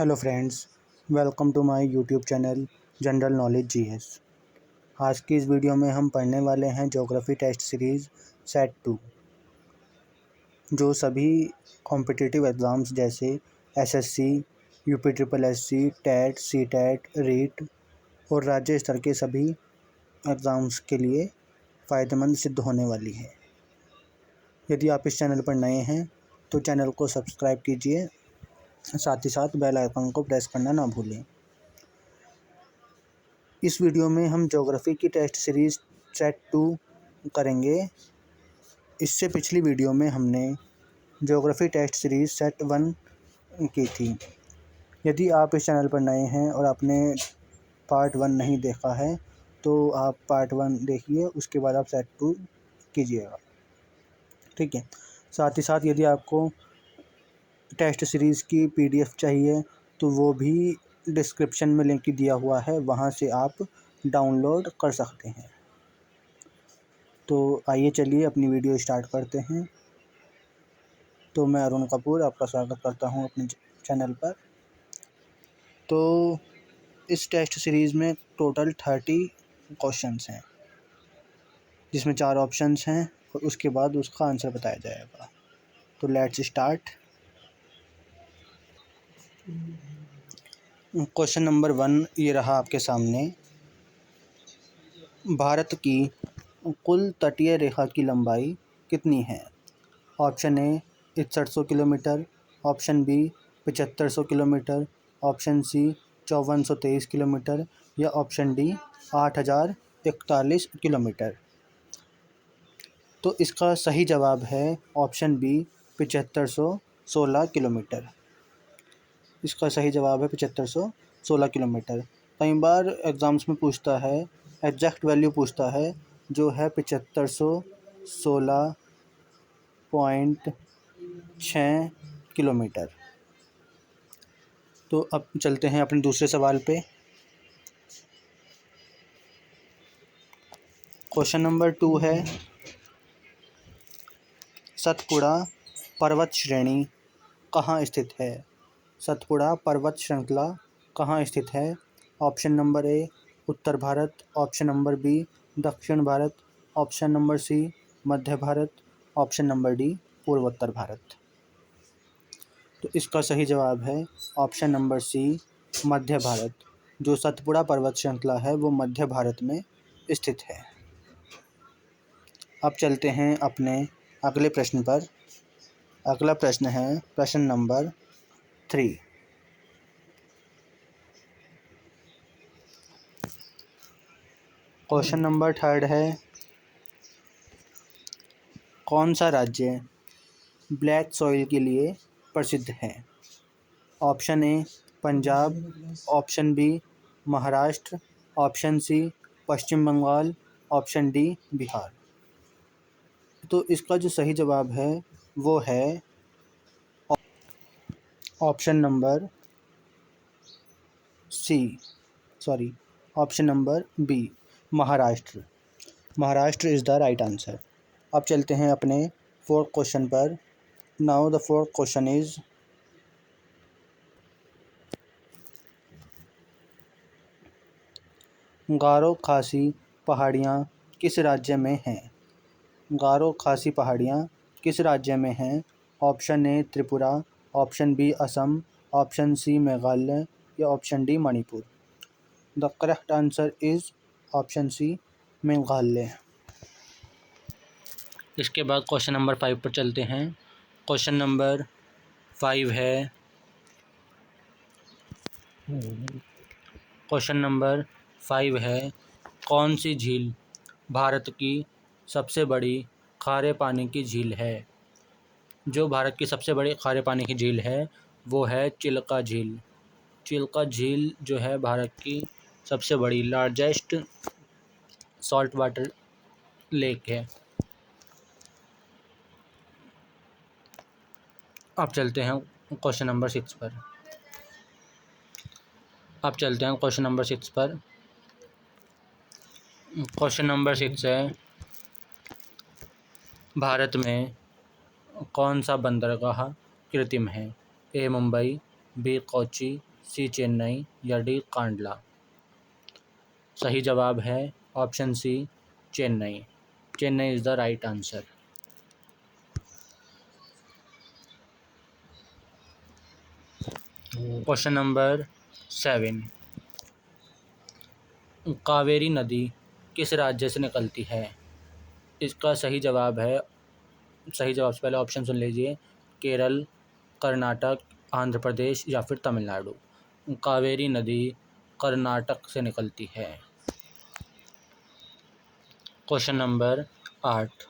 Hello friends, welcome to my YouTube channel general knowledge GS. आज की इस video में हम पढ़ने वाले हैं ज्योग्राफी टेस्ट सीरीज़ सेट 2, जो सभी कॉम्पिटिटिव एग्ज़ाम्स जैसे SSC, UP triple SC, TET, CTET, REET और राज्य स्तर के सभी एग्ज़ाम्स के लिए फ़ायदेमंद सिद्ध होने वाली है। यदि आप इस चैनल पर नए हैं तो चैनल को सब्सक्राइब कीजिए, साथ ही साथ बेल आइकन को प्रेस करना ना भूलें। इस वीडियो में हम ज्योग्राफी की टेस्ट सीरीज़ सेट 2 करेंगे। इससे पिछली वीडियो में हमने ज्योग्राफी टेस्ट सीरीज़ सेट 1 की थी। यदि आप इस चैनल पर नए हैं और आपने पार्ट 1 नहीं देखा है तो आप पार्ट 1 देखिए, उसके बाद आप सेट 2 कीजिएगा, ठीक है। साथ ही साथ यदि आपको टेस्ट सीरीज़ की पीडीएफ चाहिए तो वो भी डिस्क्रिप्शन में लिंक दिया हुआ है, वहाँ से आप डाउनलोड कर सकते हैं। तो आइए चलिए अपनी वीडियो स्टार्ट करते हैं। तो मैं अरुण कपूर आपका स्वागत करता हूँ अपने चैनल पर। तो इस टेस्ट सीरीज़ में टोटल 30 क्वेश्चंस हैं, जिसमें 4 ऑप्शंस हैं और उसके बाद उसका आंसर बताया जाएगा। तो लेट्स स्टार्ट। क्वेश्चन नंबर 1 ये रहा आपके सामने। भारत की कुल तटीय रेखा की लंबाई कितनी है? Option A 6100 kilometre, option B 7500 kilometre, option C 5423 kilometre या ऑप्शन डी 8041 किलोमीटर। तो इसका सही जवाब है ऑप्शन बी 7516 किलोमीटर। इसका सही जवाब है 7516 किलोमीटर। कई बार एग्ज़ाम्स में पूछता है, एग्जैक्ट वैल्यू पूछता है, जो है 7516.6 किलोमीटर। तो अब चलते हैं अपने दूसरे सवाल पे। क्वेश्चन नंबर 2 है, सतपुड़ा पर्वत श्रेणी कहाँ स्थित है? सतपुड़ा पर्वत श्रृंखला कहाँ स्थित है? ऑप्शन नंबर ए उत्तर भारत, ऑप्शन नंबर बी दक्षिण भारत, ऑप्शन नंबर सी मध्य भारत, ऑप्शन नंबर डी पूर्वोत्तर भारत। तो इसका सही जवाब है ऑप्शन नंबर सी मध्य भारत। जो सतपुड़ा पर्वत श्रृंखला है वो मध्य भारत में स्थित है। अब चलते हैं अपने अगले प्रश्न पर। अगला प्रश्न है प्रश्न नंबर 3। क्वेश्चन नंबर 3 है, कौन सा राज्य ब्लैक सॉइल के लिए प्रसिद्ध है? Option A Punjab, option B Maharashtra, option C Paschim Bangal, option D Bihar. तो इसका जो सही जवाब है वो है option number option number B Maharashtra. Maharashtra is the right answer. अब चलते हैं अपने 4th क्वेश्चन पर। Now the 4th question is, Garo Khasi पहाड़ियाँ किस राज्य में हैं? गारो खासी पहाड़ियाँ किस राज्य में हैं? Option A Tripura, option B Assam, option C Meghalaya या option D Manipur. The correct answer is option C Meghalaya. इसके बाद क्वेश्चन नंबर 5 पर चलते हैं। क्वेश्चन नंबर 5 है, क्वेश्चन नंबर 5 है, कौन सी झील भारत की सबसे बड़ी खारे पानी की झील है? जो भारत की सबसे बड़ी खारे पानी की झील है वो है चिल्का झील। चिल्का झील जो है भारत की सबसे बड़ी लार्जेस्ट सॉल्ट वाटर लेक है। अब चलते हैं क्वेश्चन नंबर 6 पर। क्वेश्चन नंबर 6 है, भारत में कौन सा बंदरगाह कृत्रिम है? A Mumbai, B Kochi, C Chennai या डी कांडला। सही जवाब है option C Chennai. Chennai is the right answer. Question number 7, Kaveri नदी किस राज्य से निकलती है? इसका सही जवाब से पहले ऑप्शन सुन लीजिए। केरल, कर्नाटक, आंध्र प्रदेश या फिर तमिलनाडु। कावेरी नदी कर्नाटक से निकलती है। क्वेश्चन नंबर 8,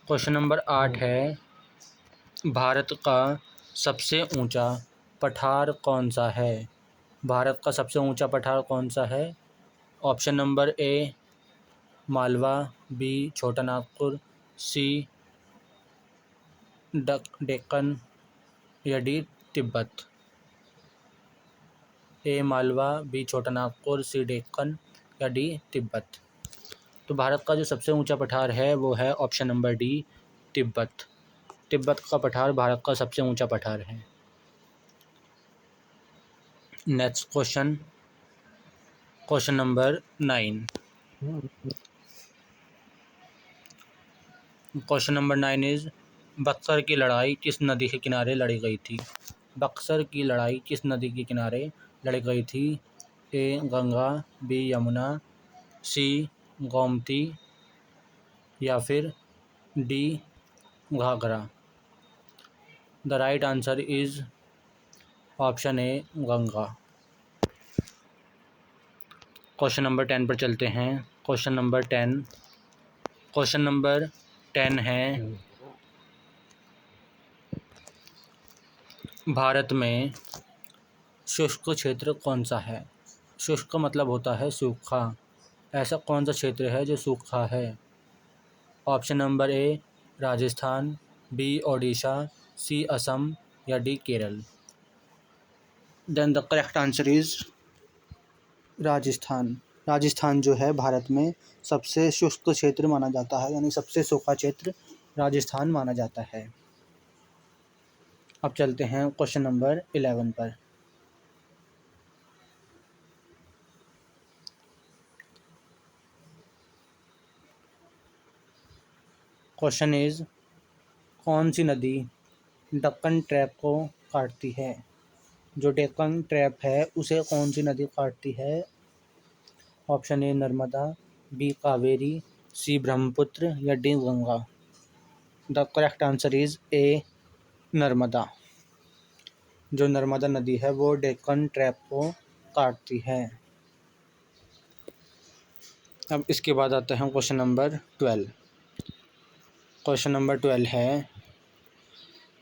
क्वेश्चन नंबर 8 है, भारत का सबसे ऊंचा पठार कौन सा है? भारत का सबसे ऊंचा पठार कौन सा है? Option number A Malwa, B Chota Nagpur, C Deccan या D Tibet. A Malwa, B Chota Nagpur, C Deccan या डी तिब्बत। तो भारत का जो सबसे ऊंचा पठार है वो है option number D Tibet. Tibet का पठार भारत का सबसे ऊंचा पठार है। Next question, question number 9। Question number 9 is, Buxar की लड़ाई किस नदी के किनारे लड़ी गई थी? बक्सर की लड़ाई किस नदी के किनारे लड़ी गई थी? A Ganga, B Yamuna, C Gomti या फिर D Ghaghara. The right answer is option A Ganga. Question number 10 पर चलते हैं। क्वेश्चन नंबर 10 है, भारत में शुष्क क्षेत्र कौन सा है? शुष्क मतलब होता है सूखा। ऐसा कौन सा क्षेत्र है जो सूखा है? Option number A Rajasthan, B Odisha, C Assam या D Kerala. Then the correct answer is Rajasthan. Rajasthan जो है भारत में सबसे शुष्क क्षेत्र माना जाता है, यानी सबसे सूखा क्षेत्र राजस्थान माना जाता है। अब चलते हैं क्वेश्चन नंबर 11 पर। क्वेश्चन इज, कौन सी नदी दक्कन ट्रैप को काटती है? जो डेक्कन ट्रैप है उसे कौन सी नदी काटती है? Option A Narmada, B Kaveri, C Brahmaputra या D Ganga. The correct answer is A Narmada. जो नर्मदा नदी है वो डेक्कन ट्रैप को काटती है। अब इसके बाद आते हैं क्वेश्चन नंबर 12। क्वेश्चन नंबर 12 है,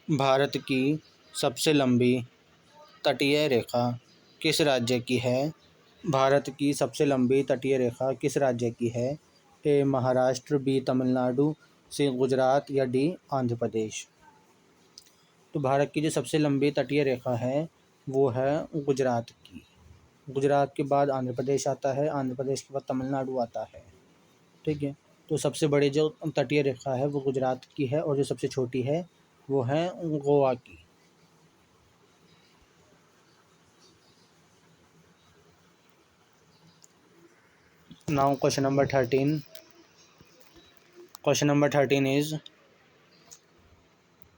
भारत की सबसे लंबी तटीय रेखा किस राज्य की है? भारत की सबसे लंबी तटीय रेखा किस राज्य की है? ए महाराष्ट्र, बी तमिलनाडु, सी गुजरात या डी आंध्र प्रदेश। तो भारत की जो सबसे लंबी तटीय रेखा है वो है गुजरात की। गुजरात के बाद आंध्र प्रदेश आता है, आंध्र प्रदेश के बाद तमिलनाडु आता है। ठीक है, तो सबसे बड़ी जो तटीय रेखा है वो गुजरात की है और जो सबसे छोटी है वो है गोवा की। Now question number 13। Question number 13 is,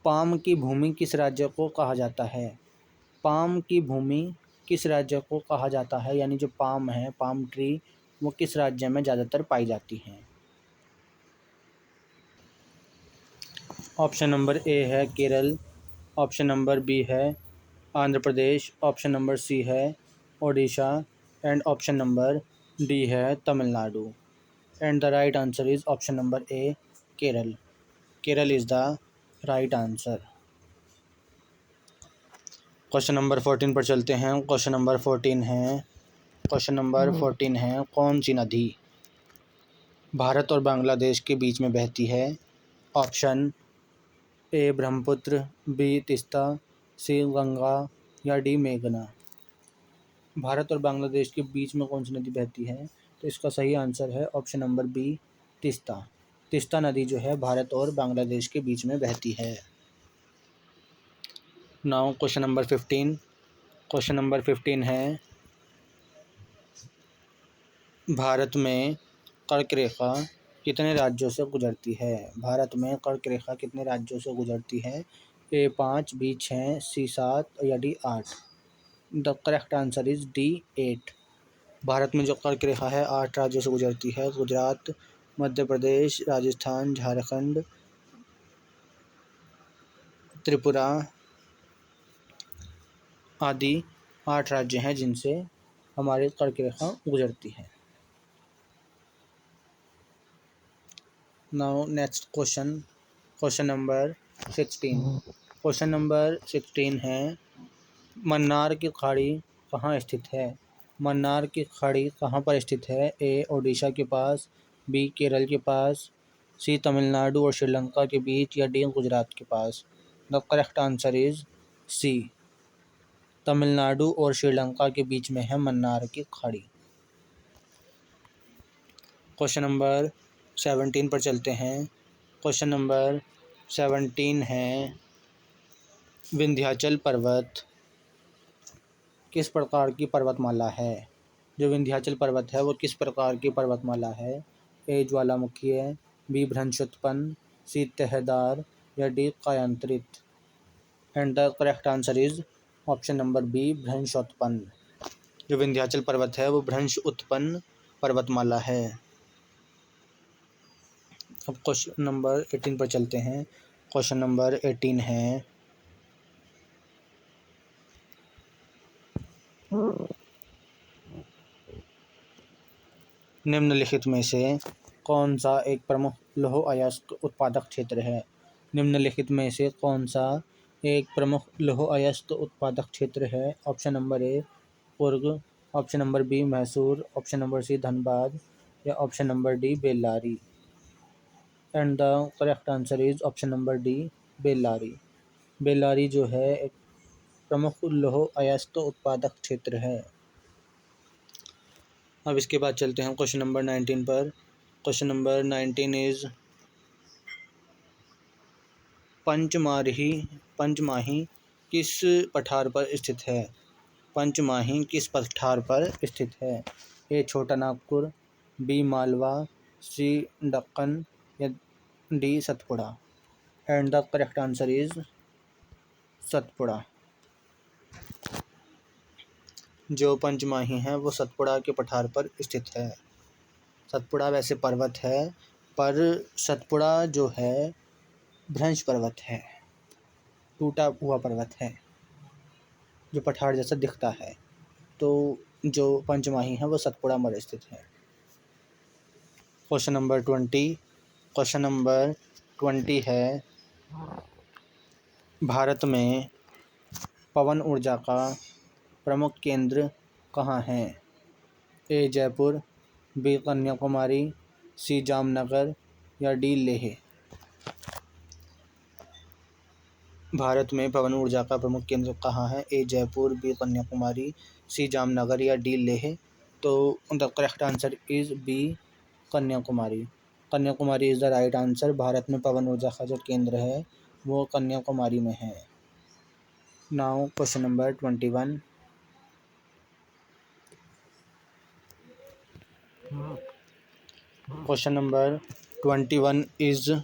palm की भूमि किस राज्य को कहा जाता है? पाम की भूमि किस राज्य को कहा जाता है, यानी जो पाम है, पाम ट्री, वो किस राज्य में ज़्यादातर पाई जाती हैं? ऑप्शन नंबर ए है केरल, ऑप्शन नंबर बी है Andhra Pradesh, option number C है Odisha and option number D है Tamil Nadu. And the right answer is option number A Kerala. Kerala is the right answer. Question number 14 पर चलते हैं। क्वेश्चन नंबर 14 है, कौन सी नदी भारत और बांग्लादेश के बीच में बहती है? Option A Brahmaputra, B Teesta, C Ganga या डी मेघना। भारत और बांग्लादेश के बीच में कौन सी नदी बहती है? तो इसका सही आंसर है option number B Teesta. Teesta नदी जो है भारत और बांग्लादेश के बीच में बहती है। Now question number 15। Question number 15 है, भारत में कर्क रेखा कितने राज्यों से गुजरती है? भारत में कर्क रेखा कितने राज्यों से गुजरती है? ए 5, बी 6, सी 7 या D 8। The correct answer is D 8। Bharat में जो कर्क रेखा है 8 राज्यों से गुजरती है। गुजरात, मध्य प्रदेश, राजस्थान, झारखंड, त्रिपुरा आदि 8 राज्य हैं जिनसे हमारे कर्क रेखा गुजरती है। Now next question, question number 16। Question number 16 है, मन्नार की खाड़ी कहाँ स्थित है? मन्नार की खाड़ी कहाँ पर स्थित है? ए ओडिशा के पास, बी केरल के पास, सी तमिलनाडु और श्रीलंका के बीच या डी गुजरात के पास। The correct answer is C, Tamil Nadu और श्रीलंका के बीच में है मन्नार की खाड़ी। क्वेश्चन नंबर 17 पर चलते हैं। क्वेश्चन नंबर 17 है, विंध्याचल पर्वत किस प्रकार की पर्वतमाला है? जो विंध्याचल पर्वत है वो किस प्रकार की पर्वतमाला है? ए ज्वालामुखी है, बी भ्रंशोत्पन्न, सी तहदार या डी कायांतरित। And the correct answer is option number B, भ्रंशोत्पन्न। जो विंध्याचल पर्वत है वो भ्रंश उत्पन्न पर्वतमाला है। अब क्वेश्चन नंबर 18 पर चलते हैं। क्वेश्चन नंबर 18 है, निम्नलिखित में से कौन सा एक प्रमुख लौह अयस्क उत्पादक क्षेत्र है? निम्नलिखित में से कौन सा एक प्रमुख लौह अयस्क उत्पादक क्षेत्र है? Option number A Coorg, option number B Mysore, option number C Dhanbad या option number D Bellary. And the correct answer is option number D Bellary. Bellary जो है एक प्रमुख लौह अयस्क उत्पादक क्षेत्र है। अब इसके बाद चलते हैं क्वेश्चन नंबर 19 पर। क्वेश्चन नंबर 19 इज, पंचमाही किस पठार पर स्थित है? पंचमाही किस पठार पर स्थित है? ए छोटा नागपुर, बी मालवा, सी दक्कन या D Satpura. And the correct answer is Satpura. जो पंचमाही है वो सतपुड़ा के पठार पर स्थित है। सतपुड़ा वैसे पर्वत है पर सतपुड़ा जो है भ्रंश पर्वत है, टूटा हुआ पर्वत है जो पठार जैसा दिखता है। तो जो पंचमाही है वो सतपुड़ा पर स्थित है। Question number 20। क्वेश्चन नंबर 20 है, भारत में पवन ऊर्जा का प्रमुख केंद्र कहाँ है? A Jaipur, B Kanyakumari, C Jamnagar या डी लेह। भारत में पवन ऊर्जा का प्रमुख केंद्र कहाँ है? A Jaipur, B Kanyakumari, C Jamnagar या डी लेह। तो the correct answer is B Kanyakumari. Kanyakumari is the right answer. Bharat में पवन ऊर्जा का जो केंद्र है वो कन्याकुमारी में है। Now question number 21। Question number 21 is,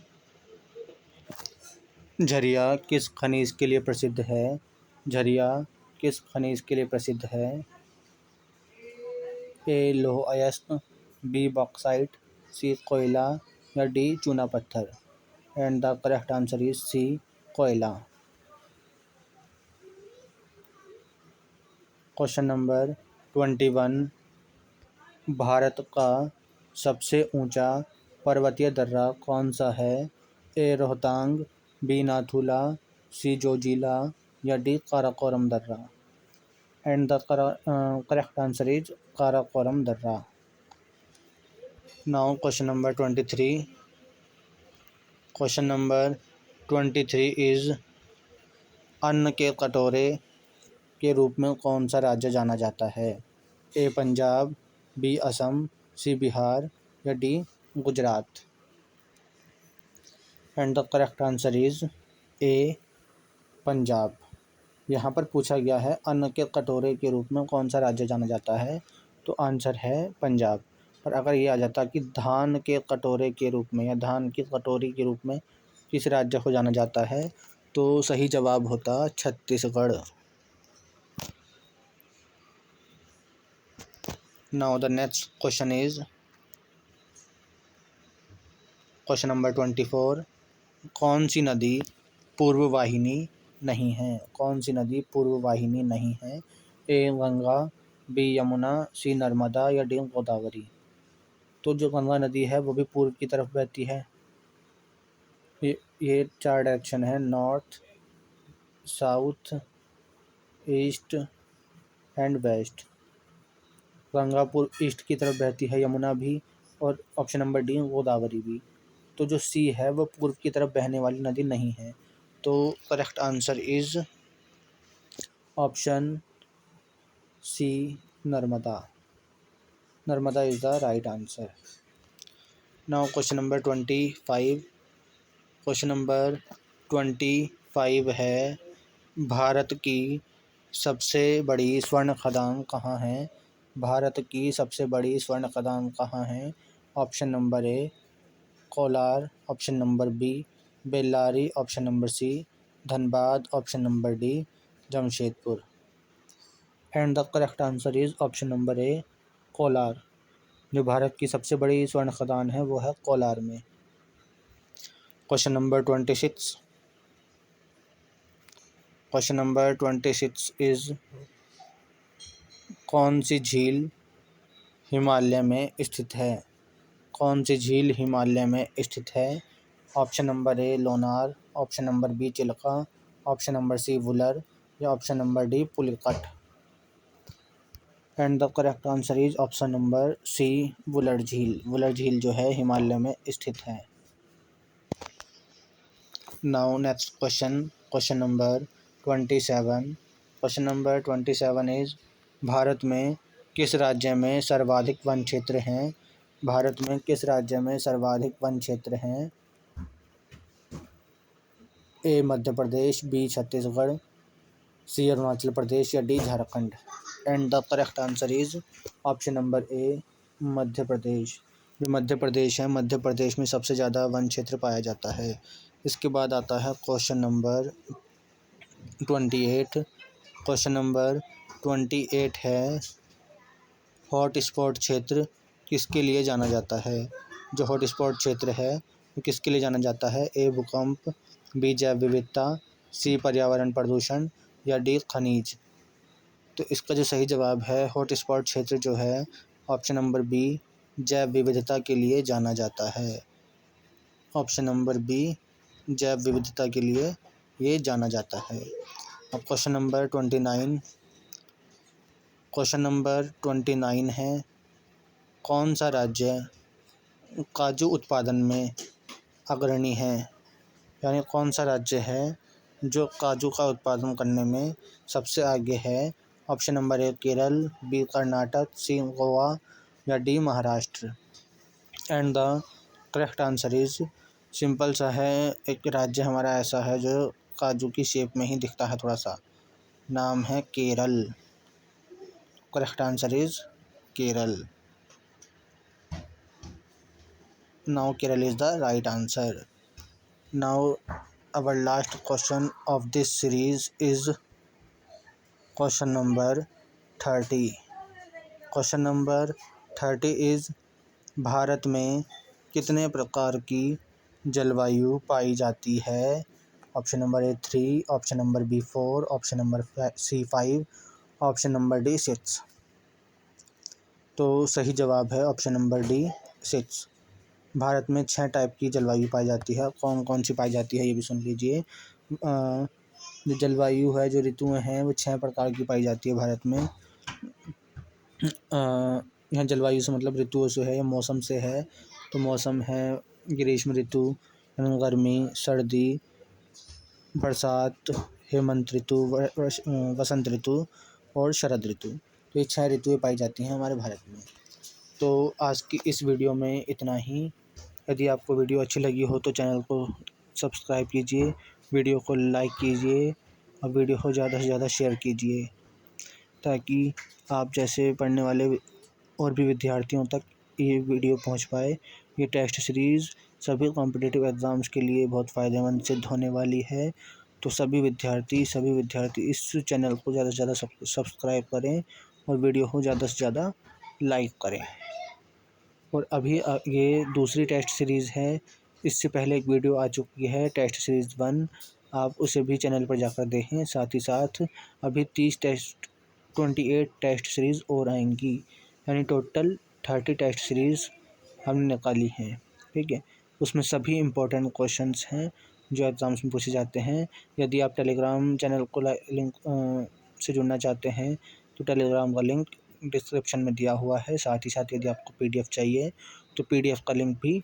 Jharia किस खनिज के लिए प्रसिद्ध है? झरिया किस खनिज के लिए प्रसिद्ध है? ए लौह अयस्क, बी बॉक्साइट, सी कोयला या डी चूना पत्थर। And the correct answer is C कोयला। क्वेश्चन नंबर 21, भारत का सबसे ऊंचा पर्वतीय दर्रा कौन सा है? A Rohtang, B Nathula, C Zojila या डी काराकोरम दर्रा। And the correct answer is Karakoram दर्रा। Now question number 23। Question number 23 is, अन्न के कटोरे के रूप में कौन सा राज्य जाना जाता है? ए पंजाब, बी असम, सी बिहार या D Gujarat. And the correct answer is ए पंजाब। यहाँ पर पूछा गया है अन्न के कटोरे के रूप में कौन सा राज्य जाना जाता है, तो आंसर है पंजाब। और अगर ये आ जाता कि धान के कटोरे के रूप में या धान की कटोरी के रूप में किस राज्य को जाना जाता है, तो सही जवाब होता Chhattisgarh. Now the next question is question number 24। कौन सी नदी पूर्व वाहिनी नहीं है? कौन सी नदी पूर्व वाहिनी नहीं है? ए गंगा, बी यमुना, सी नर्मदा या डी गोदावरी। तो जो गंगा नदी है वो भी पूर्व की तरफ बहती है। ये 4 डायरेक्शन है, north, south, east and west. Ganga पूर्व ईस्ट की तरफ बहती है, यमुना भी, और ऑप्शन नंबर डी गोदावरी भी। तो जो सी है वो पूर्व की तरफ बहने वाली नदी नहीं है। तो correct answer is option C, Narmada. Narmada is the right answer. Now question number 25। Question number 25 है, भारत की सबसे बड़ी स्वर्ण खदान कहाँ है? भारत की सबसे बड़ी स्वर्ण खदान कहाँ है? Option number A Kolar, option number B Bellary, option number C Dhanbad, option number D Jamshedpur. And the correct answer is option number A Kolar. जो भारत की सबसे बड़ी स्वर्ण खदान है वो है कोलार में। Question number 26। Question number 26 is कौन सी झील हिमालय में स्थित है? कौन सी झील हिमालय में स्थित है? Option number A Lonar, option number B Chilka, option number C Wular या option number D Pulicat. And the correct answer is option number C Wular झील। वुलर झील जो है हिमालय में स्थित है। Now next question, question number 27। Question number 27 is Bharat में किस राज्य में सर्वाधिक वन क्षेत्र हैं? भारत में किस राज्य में सर्वाधिक वन क्षेत्र हैं? A Madhya Pradesh, B Chhattisgarh, C Arunachal Pradesh या D Jharkhand. And the correct answer is option number A Madhya Pradesh. जो मध्य प्रदेश है, मध्य प्रदेश में सबसे ज़्यादा वन क्षेत्र पाया जाता है। इसके बाद आता है क्वेश्चन नंबर 28। क्वेश्चन नंबर 28 है, हॉट स्पॉट क्षेत्र किसके लिए जाना जाता है? जो हॉट स्पॉट क्षेत्र है वो किसके लिए जाना जाता है? ए भूकंप, बी जैव विविधता, सी पर्यावरण प्रदूषण या डी खनिज। तो इसका जो सही जवाब है हॉट स्पॉट क्षेत्र जो है ऑप्शन नंबर बी जैव विविधता के लिए जाना जाता है। ऑप्शन नंबर बी जैव विविधता के लिए ये जाना जाता है। अब क्वेश्चन नंबर 29। क्वेश्चन नंबर 29 है, कौन सा राज्य काजू उत्पादन में अग्रणी है? यानी कौन सा राज्य है जो काजू का उत्पादन करने में सबसे आगे है? Option number A Kerala, B Karnataka, C Goa या D Maharashtra. And the correct answer is simple सा है, एक राज्य हमारा ऐसा है जो काजू की शेप में ही दिखता है थोड़ा सा, नाम है Kerala. Correct answer is Kerala. Now Kerala is the right answer. Now our last question of this series is question number 30. Question number 30 is Bharat में कितने प्रकार की जलवायु पाई जाती है? Option number A 3, option number B 4, option number C 5, option number D 6। तो सही जवाब है ऑप्शन नंबर डी 6। भारत में 6 टाइप की जलवायु पाई जाती है। कौन कौन सी पाई जाती है ये भी सुन लीजिए। जो जलवायु है, जो ऋतुएं हैं वो 6 प्रकार की पाई जाती है भारत में। यहाँ जलवायु से मतलब ऋतुओं से है या मौसम से है। तो मौसम है ग्रीष्म ऋतु, गर्मी, सर्दी, बरसात, हेमंत ऋतु, वसंत ऋतु और शरद ऋतु। तो ये 6 ऋतुएं पाई जाती हैं हमारे भारत में। तो आज की इस वीडियो में इतना ही। यदि आपको वीडियो अच्छी लगी हो तो चैनल को सब्सक्राइब कीजिए, वीडियो को लाइक कीजिए और वीडियो को ज़्यादा से ज़्यादा शेयर कीजिए ताकि आप जैसे पढ़ने वाले और भी विद्यार्थियों तक ये वीडियो पहुंच पाए। ये टेस्ट सीरीज़ सभी कॉम्पिटिटिव एग्ज़ाम्स के लिए बहुत फ़ायदेमंद सिद्ध होने वाली है। तो सभी विद्यार्थी इस चैनल को ज़्यादा से ज़्यादा सब्सक्राइब करें और वीडियो को ज़्यादा से ज़्यादा लाइक करें। और अभी ये दूसरी टेस्ट सीरीज़ है। इससे पहले एक वीडियो आ चुकी है टेस्ट सीरीज़ 1, आप उसे भी चैनल पर जाकर देखें। साथ ही साथ अभी 28 टेस्ट सीरीज़ और आएंगी, यानी टोटल 30 टेस्ट सीरीज़ हमने निकाली हैं। ठीक है, उसमें सभी इम्पोर्टेंट क्वेश्चंस हैं जो एग्ज़ाम्स में पूछे जाते हैं। यदि आप टेलीग्राम चैनल को लिंक से जुड़ना चाहते हैं तो टेलीग्राम का लिंक डिस्क्रिप्शन में दिया हुआ है। साथ ही साथ यदि आपको PDF चाहिए तो PDF का लिंक भी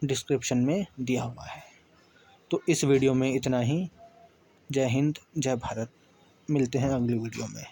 डिस्क्रिप्शन में दिया हुआ है। तो इस वीडियो में इतना ही। जय हिंद, जय भारत। मिलते हैं अगली वीडियो में।